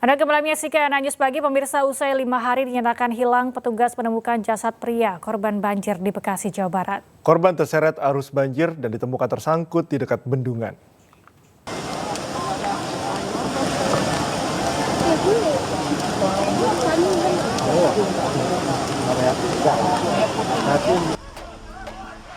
Anda kembali menyaksikan News Pagi, pemirsa. Usai 5 hari dinyatakan hilang, petugas menemukan jasad pria korban banjir di Bekasi, Jawa Barat. Korban terseret arus banjir dan ditemukan tersangkut di dekat bendungan.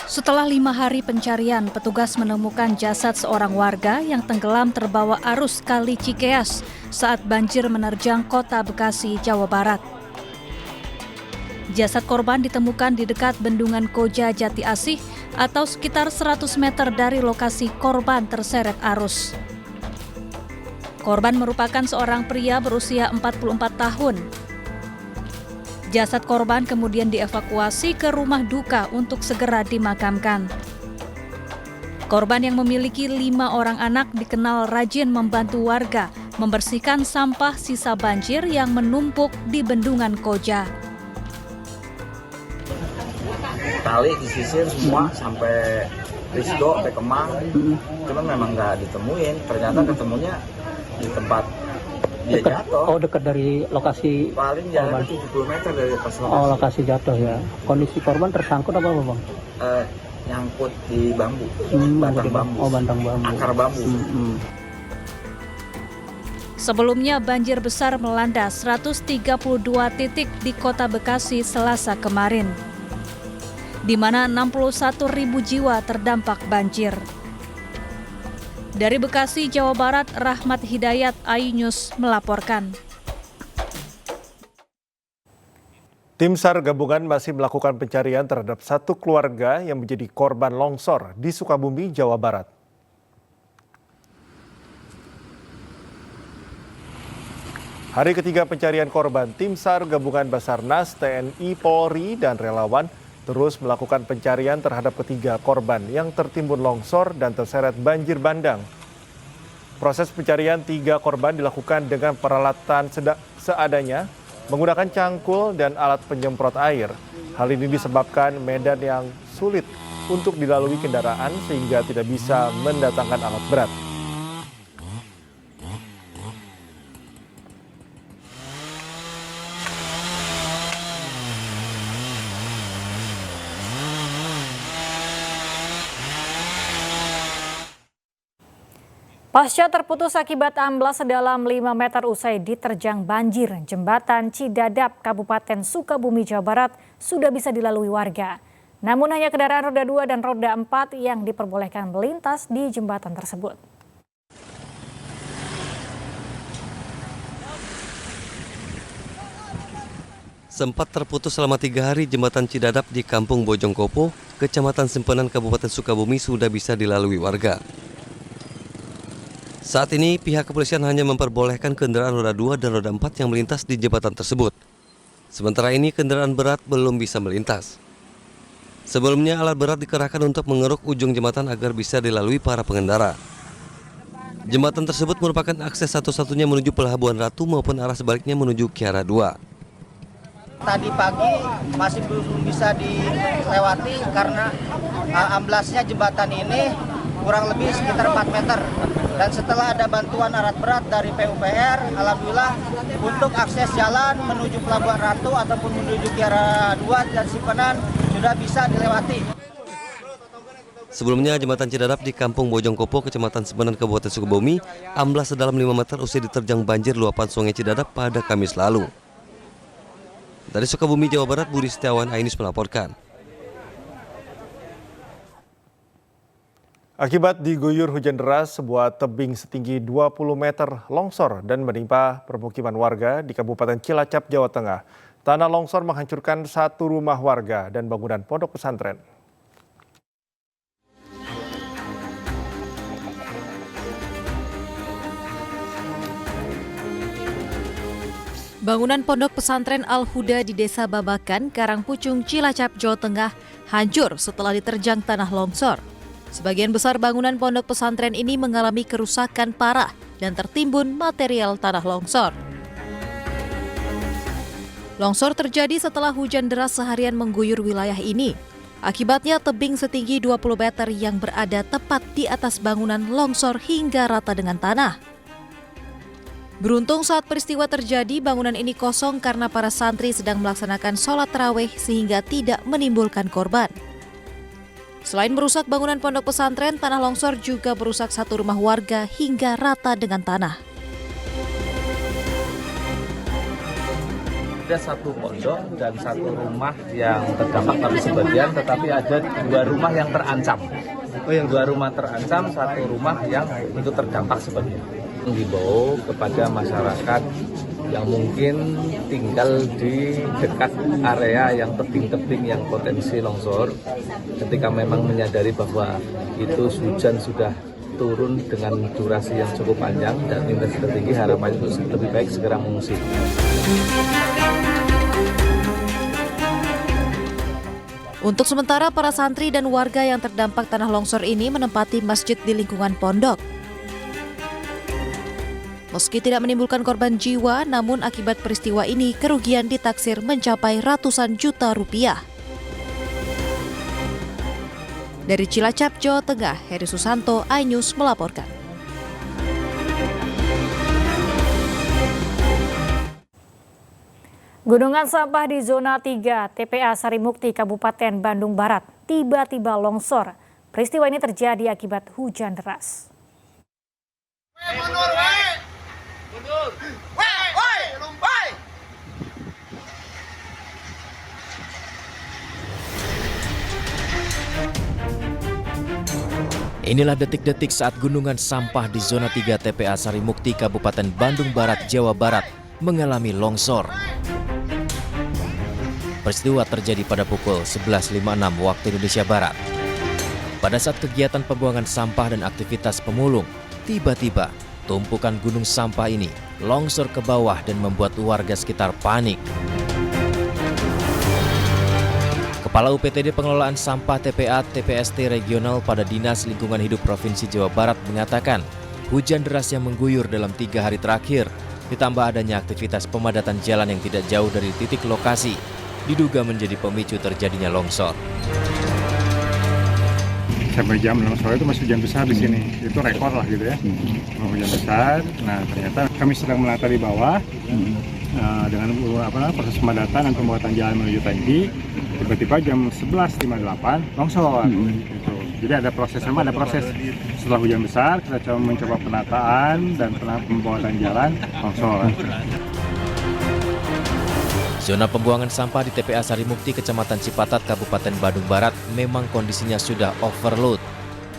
Setelah 5 hari pencarian, petugas menemukan jasad seorang warga yang tenggelam terbawa arus Kali Cikeas saat banjir menerjang kota Bekasi, Jawa Barat. Jasad korban ditemukan di dekat bendungan Koja Jati Asih atau sekitar 100 meter dari lokasi korban terseret arus. Korban merupakan seorang pria berusia 44 tahun. Jasad korban kemudian dievakuasi ke rumah duka untuk segera dimakamkan. Korban yang memiliki 5 orang anak dikenal rajin membantu warga membersihkan sampah sisa banjir yang menumpuk di bendungan Koja. Kali disisir semua sampai Risdo, sampai Kemang, cuman memang nggak ditemuin. Ternyata ketemunya di tempat dia jatuh. Oh, dekat dari lokasi. Paling jalan 70 meter dari lokasi. Oh, lokasi jatuh ya. Kondisi korban tersangkut apa Bang? Nyangkut di bambu, batang bambu. Oh, batang bambu. Akar bambu. Sebelumnya banjir besar melanda 132 titik di kota Bekasi Selasa kemarin, di mana 61.000 jiwa terdampak banjir. Dari Bekasi, Jawa Barat, Rahmat Hidayat, iNews melaporkan. Tim SAR gabungan masih melakukan pencarian terhadap satu keluarga yang menjadi korban longsor di Sukabumi, Jawa Barat. Hari ketiga pencarian korban, tim SAR gabungan Basarnas, TNI, Polri, dan relawan terus melakukan pencarian terhadap ketiga korban yang tertimbun longsor dan terseret banjir bandang. Proses pencarian 3 korban dilakukan dengan peralatan seadanya, menggunakan cangkul dan alat penyemprot air. Hal ini disebabkan medan yang sulit untuk dilalui kendaraan sehingga tidak bisa mendatangkan alat berat. Pasca terputus akibat amblas sedalam 5 meter usai diterjang banjir, jembatan Cidadap, Kabupaten Sukabumi, Jawa Barat sudah bisa dilalui warga. Namun hanya kendaraan roda 2 dan roda 4 yang diperbolehkan melintas di jembatan tersebut. Sempat terputus selama 3 hari, jembatan Cidadap di Kampung Bojongkopo, Kecamatan Simpenan, Kabupaten Sukabumi sudah bisa dilalui warga. Saat ini pihak kepolisian hanya memperbolehkan kendaraan roda 2 dan roda 4 yang melintas di jembatan tersebut. Sementara ini kendaraan berat belum bisa melintas. Sebelumnya alat berat dikerahkan untuk mengeruk ujung jembatan agar bisa dilalui para pengendara. Jembatan tersebut merupakan akses satu-satunya menuju Pelabuhan Ratu maupun arah sebaliknya menuju Kiara 2. Tadi pagi masih belum bisa dilewati karena amblasnya jembatan ini kurang lebih sekitar 4 meter. Dan setelah ada bantuan alat berat dari PUPR, alhamdulillah untuk akses jalan menuju Pelabuhan Ratu ataupun menuju Kiara 2 dan Simpenan sudah bisa dilewati. Sebelumnya jembatan Cidadap di Kampung Bojongkopo, Kecamatan Simpenan, Kabupaten Sukabumi, amblas sedalam 5 meter usai diterjang banjir luapan Sungai Cidadap pada Kamis lalu. Dari Sukabumi, Jawa Barat, Budi Setiawan, iNews melaporkan. Akibat diguyur hujan deras, sebuah tebing setinggi 20 meter longsor dan menimpa permukiman warga di Kabupaten Cilacap, Jawa Tengah. Tanah longsor menghancurkan satu rumah warga dan bangunan pondok pesantren. Bangunan pondok pesantren Al-Huda di Desa Babakan, Karangpucung, Cilacap, Jawa Tengah hancur setelah diterjang tanah longsor. Sebagian besar bangunan pondok pesantren ini mengalami kerusakan parah dan tertimbun material tanah longsor. Longsor terjadi setelah hujan deras seharian mengguyur wilayah ini. Akibatnya tebing setinggi 20 meter yang berada tepat di atas bangunan longsor hingga rata dengan tanah. Beruntung saat peristiwa terjadi, bangunan ini kosong karena para santri sedang melaksanakan sholat tarawih sehingga tidak menimbulkan korban. Selain merusak bangunan pondok pesantren, tanah longsor juga merusak satu rumah warga hingga rata dengan tanah. Ada satu pondok dan satu rumah yang terdampak tapi sebagian, tetapi ada 2 rumah yang terancam. Yang 2 rumah terancam, satu rumah yang itu terdampak sebagian. Menghimbau kepada masyarakat yang mungkin tinggal di dekat area yang tebing-tebing yang potensi longsor, ketika memang menyadari bahwa itu hujan sudah turun dengan durasi yang cukup panjang dan intensitas tinggi, harapannya itu lebih baik segera mengungsi. Untuk sementara, para santri dan warga yang terdampak tanah longsor ini menempati masjid di lingkungan pondok. Meski tidak menimbulkan korban jiwa, namun akibat peristiwa ini kerugian ditaksir mencapai ratusan juta rupiah. Dari Cilacap, Jawa Tengah, Heri Susanto, iNews melaporkan. Gunungan sampah di zona 3 TPA Sarimukti, Kabupaten Bandung Barat tiba-tiba longsor. Peristiwa ini terjadi akibat hujan deras. Inilah detik-detik saat gunungan sampah di zona 3 TPA Sarimukti, Kabupaten Bandung Barat, Jawa Barat mengalami longsor. Peristiwa terjadi pada pukul 11.56 waktu Indonesia Barat. Pada saat kegiatan pembuangan sampah dan aktivitas pemulung, tiba-tiba tumpukan gunung sampah ini longsor ke bawah dan membuat warga sekitar panik. Kepala UPTD Pengelolaan Sampah TPA TPST Regional pada Dinas Lingkungan Hidup Provinsi Jawa Barat mengatakan, hujan deras yang mengguyur dalam 3 hari terakhir, ditambah adanya aktivitas pemadatan jalan yang tidak jauh dari titik lokasi, diduga menjadi pemicu terjadinya longsor. Sampai jam longsor itu masih hujan besar di sini, itu rekor lah gitu ya, hujan besar. Nah ternyata kami sedang melata di bawah dengan proses pemadatan dan pembuatan jalan menuju tangki. Tiba-tiba jam 11.58 longsor. Gitu. Jadi ada proses setelah hujan besar kita mencoba penataan dan pembuatan jalan longsor. Zona pembuangan sampah di TPA Sarimukti, Kecamatan Cipatat, Kabupaten Bandung Barat memang kondisinya sudah overload.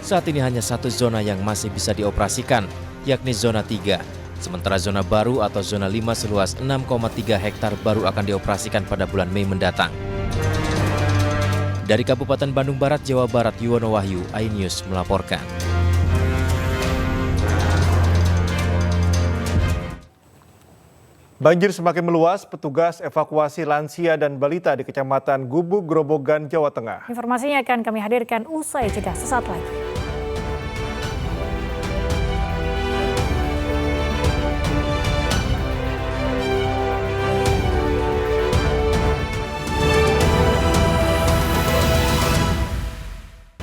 Saat ini hanya satu zona yang masih bisa dioperasikan, yakni zona 3. Sementara zona baru atau zona 5 seluas 6,3 hektar baru akan dioperasikan pada bulan Mei mendatang. Dari Kabupaten Bandung Barat, Jawa Barat, Yuwono Wahyu, iNews melaporkan. Banjir semakin meluas, petugas evakuasi lansia dan balita di Kecamatan Gubuk, Grobogan, Jawa Tengah. Informasinya akan kami hadirkan usai jeda sesaat lagi.